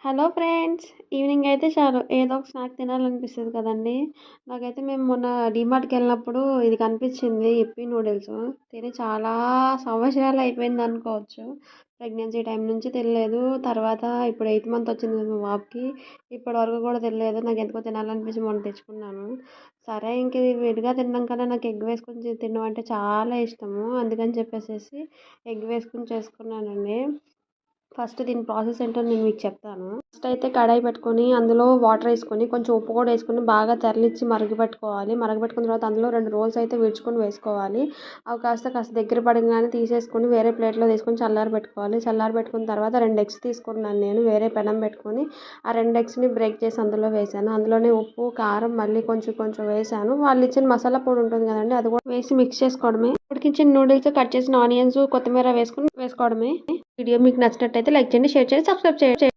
Hello friends. Evening అయితే చాలు ఏదో ఒక స్నాక్ తినాలనిపిస్తది కదండీ! నాకైతే మేము మొన్న డీమార్ట్‌కెళ్ళినప్పుడు ఇది కనిపించింది ఇప్పీ నూడిల్స్. తిని చాలా సంవత్సరాలు అయిపోయిందనుకోవచ్చు. ప్రెగ్నెన్సీ టైం నుంచి తినలేదు. తర్వాత ఇప్పుడు 8థ్ మంత్ వచ్చింది కదా మా బాబుకి. ఇప్పటి వరకు కూడా తినలేదు. నాకెందుకో తినాలనిపించి మొన్న తెచ్చుకున్నాను. సరే ఇంక ఇది విడిగా తినడం కన్నా నాకు ఎగ్ వేసుకొని తినడం అంటే చాలా ఇష్టము. అందుకని చెప్పేసేసి ఎగ్ వేసుకొని చేసుకున్నానండి. ఫస్ట్ దీని ప్రాసెస్ ఏంటో నేను మీకు చెప్తాను. ఫస్ట్ అయితే కడాయి పెట్టుకొని అందులో వాటర్ వేసుకొని కొంచెం ఉప్పు కూడా వేసుకొని బాగా తెరలిచ్చి మరగపెట్టుకోవాలి. మరగపెట్టుకున్న తర్వాత అందులో 2 రోల్స్ అయితే విడుచుకొని వేసుకోవాలి. అవి కాస్త దగ్గర పడగానే తీసేసుకొని వేరే ప్లేట్లో తీసుకొని చల్లారబెట్టుకోవాలి. చల్లారబెట్టుకున్న తర్వాత 2 ఎగ్స్ తీసుకున్నాను నేను వేరే పెనం పెట్టుకొని. ఆ 2 ఎగ్స్ని బ్రేక్ చేసి అందులో వేసాను. అందులోనే ఉప్పు కారం మళ్ళీ కొంచెం వేసాను. వాళ్ళు ఇచ్చిన మసాలా పొడి ఉంటుంది కదండి, అది కూడా వేసి మిక్స్ చేసుకోవడమే. ఉడికించిన నూడిల్స్, కట్ చేసిన ఆనియన్స్, కొత్తిమీర వేసుకోవడమే. వీడియో మీకు నచ్చినట్టయితే లైక్ చేయండి, షేర్ చేయండి, సబ్స్క్రైబ్ చేయండి.